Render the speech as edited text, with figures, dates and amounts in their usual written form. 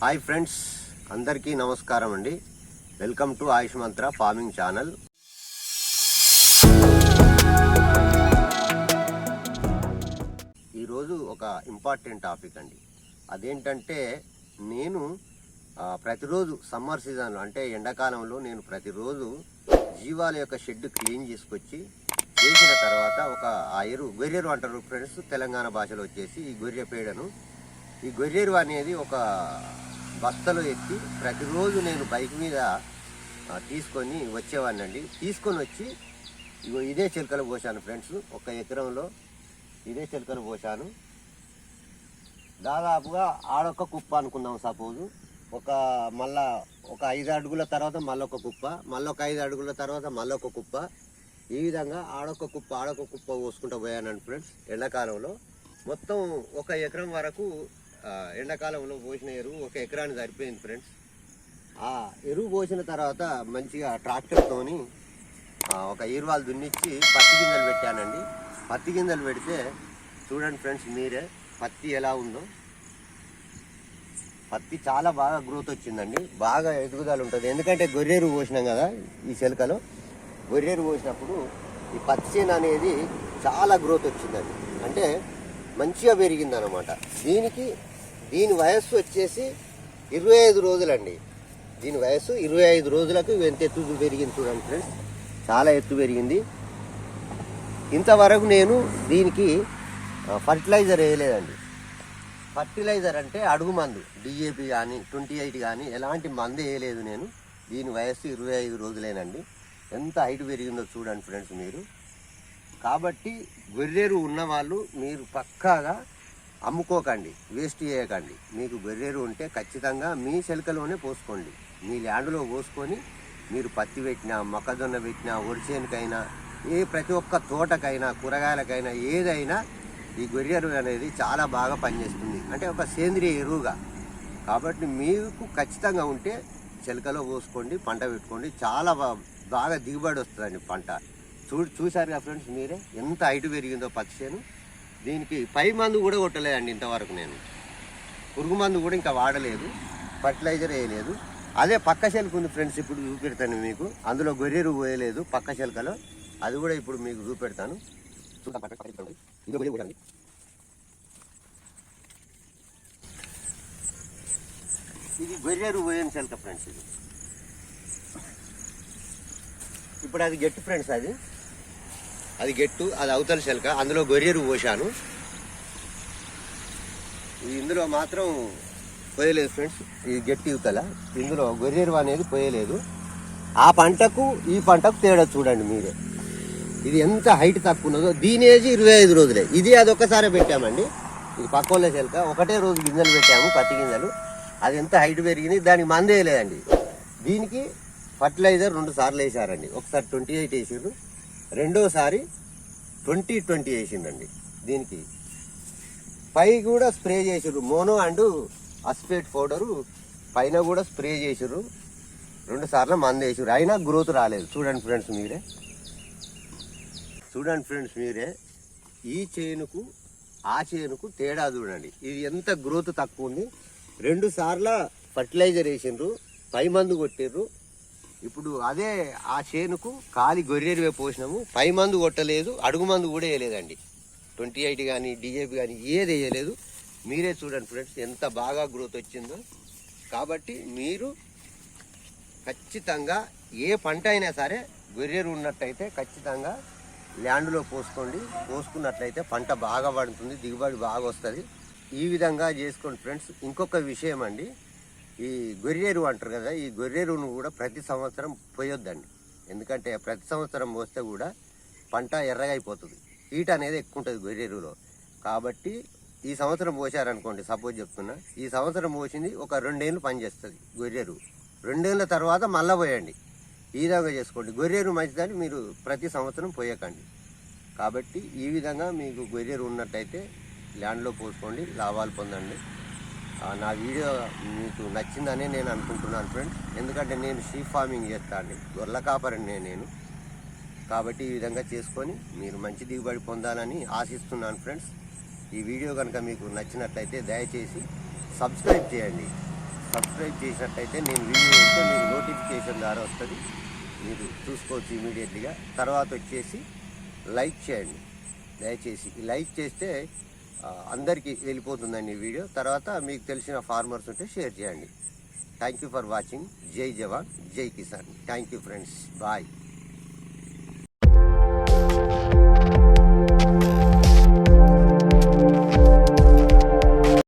Hi friends, అందరికీ నమస్కారం అండి. Welcome to Ayush Mantra farming channel. ఈరోజు ఒక ఇంపార్టెంట్ టాపిక్ అండి. అదేంటంటే నేను ప్రతిరోజు సమ్మర్ సీజన్లో అంటే ఎండాకాలంలో నేను ప్రతిరోజు జీవాల యొక్క షెడ్ క్లీన్ చేసుకొచ్చి చేసిన తర్వాత ఆ గొర్రెరు అంటారు ఫ్రెండ్స్, తెలంగాణ భాషలో వచ్చేసి ఈ గొర్రె పేడను, ఈ గొర్రెరు అనేది ఒక బస్తలో ఎత్తి ప్రతిరోజు నేను బైక్ మీద తీసుకొని వచ్చేవాడిని అండి. తీసుకొని వచ్చి ఇదే చిలకలు పోసాను ఫ్రెండ్స్. 1 ఎకరంలో ఇదే చిలకలు పోసాను. దాదాపుగా ఆడొక్క కుప్ప అనుకుందాం. సపోజు మళ్ళా ఒక 5 అడుగుల తర్వాత మళ్ళొక కుప్ప, మళ్ళొక 5 అడుగుల తర్వాత మళ్ళొక కుప్ప, ఈ విధంగా ఆడొక్క కుప్ప పోసుకుంటూ పోయానండి ఫ్రెండ్స్. ఎండాకాలంలో మొత్తం 1 ఎకరం వరకు ఎండాకాలంలో పోసిన ఎరువు 1 ఎకరానికి సరిపోయింది ఫ్రెండ్స్. ఆ ఎరువు పోసిన తర్వాత మంచిగా ట్రాక్టర్తోని ఒక ఈరువాలు దున్నిచ్చి పత్తి గింజలు పెట్టానండి. పత్తి గింజలు పెడితే చూడండి ఫ్రెండ్స్ మీరే, పత్తి ఎలా ఉందో. పత్తి చాలా బాగా గ్రోత్ వచ్చిందండి, బాగా ఎదుగుదల ఉంటుంది. ఎందుకంటే గొర్రెరు పోసినాం కదా ఈ చిలకలో. గొర్రెరు పోసినప్పుడు ఈ పత్తి చేను అనేది చాలా గ్రోత్ వచ్చిందండి, అంటే మంచిగా పెరిగింది అనమాట. దీని వయస్సు వచ్చేసి 25 రోజులండి. దీని వయస్సు 25 రోజులకు ఎంత ఎత్తు పెరిగింది చూడండి ఫ్రెండ్స్, చాలా ఎత్తు పెరిగింది. ఇంతవరకు నేను దీనికి ఫర్టిలైజర్ వేయలేదండి. ఫర్టిలైజర్ అంటే అడుగు మందు డిఏపి కానీ 28 కానీ ఎలాంటి మందు వేయలేదు నేను. దీని వయస్సు 25 రోజులేనండి. ఎంత హైట్ పెరిగిందో చూడండి ఫ్రెండ్స్ మీరు. కాబట్టి గొర్రెరు ఉన్నవాళ్ళు మీరు పక్కాగా అమ్ముకోకండి, వేస్ట్ చేయకండి. మీకు గొర్రెరు ఉంటే ఖచ్చితంగా మీ చిలకలోనే పోసుకోండి. మీ ల్యాండ్లో పోసుకొని మీరు పత్తి పెట్టినా, మొక్కజొన్న పెట్టినా, వరిచేనుకైనా, ప్రతి ఒక్క తోటకైనా, కూరగాయలకైనా, ఏదైనా ఈ గొర్రెరు అనేది చాలా బాగా పనిచేస్తుంది, అంటే ఒక సేంద్రియ ఎరువుగా. కాబట్టి మీకు ఖచ్చితంగా ఉంటే చిలకలో పోసుకోండి, పంట పెట్టుకోండి. చాలా బాగా దిగుబడి వస్తుందండి పంట. చూశారు కదా ఫ్రెండ్స్ మీరే ఎంత హైట్ పెరిగిందో పత్తి చేను. దీనికి పై మందు కూడా కొట్టలేదండి ఇంతవరకు. నేను పురుగు మందు కూడా ఇంకా వాడలేదు, ఫర్టిలైజర్ వేయలేదు. అదే పక్క చిలక ఉంది ఫ్రెండ్స్, ఇప్పుడు చూపెడతాను మీకు. అందులో గొర్రెరు పోయలేదు పక్క చిలకలో, అది కూడా ఇప్పుడు మీకు చూపెడతాను. ఇది గొర్రెరు పోయిన చిలక ఫ్రెండ్స్. ఇది ఇప్పుడు అది గెట్టు ఫ్రెండ్స్, అది గెట్టు, అది అవతల చిలక. అందులో గొర్రెరు పోసాను. ఇందులో మాత్రం పోయలేదు ఫ్రెండ్స్, ఇది గెట్టి ఇవతల. ఇందులో గొర్రెరు అనేది పోయలేదు. ఆ పంటకు ఈ పంటకు తేడా చూడండి మీరే. ఇది ఎంత హైట్ తక్కువ ఉన్నదో. దీని ఏజ్ 25 రోజులే. ఇది అదొక్కసారి పెట్టామండి. ఇది పక్కోళ్ళ చిలక, ఒకటే రోజు గింజలు పెట్టాము, పత్తి గింజలు. అది ఎంత హైట్ పెరిగింది, దానికి మందు వేయలేదండి. దీనికి ఫర్టిలైజర్ 2 సార్లు వేసారండి. ఒకసారి 28 వేసారు, రెండోసారి 20 వేసిందండి. దీనికి పై కూడా స్ప్రే చేసారు, మోనో అండ్ అస్పేట్ పౌడరు పైన కూడా స్ప్రే చేసారు. 2 సార్లు మందు వేసారు, అయినా గ్రోత్ రాలేదు. చూడండి ఫ్రెండ్స్ మీరే, ఈ చేనుకు ఆ చేనుకు తేడా చూడండి. ఇది ఎంత గ్రోత్ తక్కువ ఉంది. 2 సార్ల ఫర్టిలైజర్ వేసిండ్రు, పై మందు కొట్టిర్రు. ఇప్పుడు అదే ఆ చేనుకు ఖాళీ గొర్రెరువే పోసినాము, పై మందు కొట్టలేదు, అడుగు మందు కూడా వేయలేదండి. 28 కానీ డిఏపి కానీ ఏది వేయలేదు. మీరే చూడండి ఫ్రెండ్స్ ఎంత బాగా గ్రోత్ వచ్చిందో. కాబట్టి మీరు ఖచ్చితంగా ఏ పంట అయినా సరే గొర్రెరు ఉన్నట్టయితే ఖచ్చితంగా ల్యాండ్లో పోసుకోండి. పోసుకున్నట్లయితే పంట బాగా పడుతుంది, దిగుబడి బాగా వస్తుంది. ఈ విధంగా చేసుకోండి ఫ్రెండ్స్. ఇంకొక విషయం అండి, ఈ గొర్రెరు అంటారు కదా, ఈ గొర్రెరును కూడా ప్రతి సంవత్సరం పోయొద్దండి. ఎందుకంటే ప్రతి సంవత్సరం పోస్తే కూడా పంట ఎర్రగా అయిపోతుంది, హీట్ అనేది ఎక్కువ ఉంటుంది గొర్రెరులో. కాబట్టి ఈ సంవత్సరం పోసారనుకోండి, సపోజ్ చెప్తున్నా, ఈ సంవత్సరం పోసింది ఒక 2 ఏళ్ళు పనిచేస్తుంది గొర్రెరు. 2 ఏళ్ళ తర్వాత మళ్ళీ పోయండి. ఈ విధంగా చేసుకోండి. గొర్రెరు మంచిదని మీరు ప్రతి సంవత్సరం పోయకండి. కాబట్టి ఈ విధంగా మీకు గొర్రెరు ఉన్నట్టయితే ల్యాండ్లో పోసుకోండి, లాభాలు పొందండి. నా వీడియో మీకు నచ్చిందని నేను అనుకుంటున్నాను ఫ్రెండ్స్. ఎందుకంటే నేను షీప్ ఫార్మింగ్ చేస్తాను, గొర్రెల కాపరిని నేను. కాబట్టి ఈ విధంగా చేసుకొని మీరు మంచి దిగుబడి పొందాలని ఆశిస్తున్నాను ఫ్రెండ్స్. ఈ వీడియో కనుక మీకు నచ్చినట్లయితే దయచేసి సబ్స్క్రైబ్ చేయండి. సబ్స్క్రైబ్ చేసినట్టయితే నేను వీడియో వేస్తే మీకు నోటిఫికేషన్ ద్వారా వస్తుంది, మీరు చూసుకోవచ్చు ఇమీడియట్లీగా. తర్వాత వచ్చేసి లైక్ చేయండి దయచేసి. లైక్ చేస్తే అందరికీ వెళ్ళిపోతుందండి ఈ వీడియో. తర్వాత మీకు తెలిసిన ఫార్మర్స్ ఉంటే షేర్ చేయండి. Thank you for watching. జై జవాన్ జై కిసాన్. Thank you friends. బాయ్.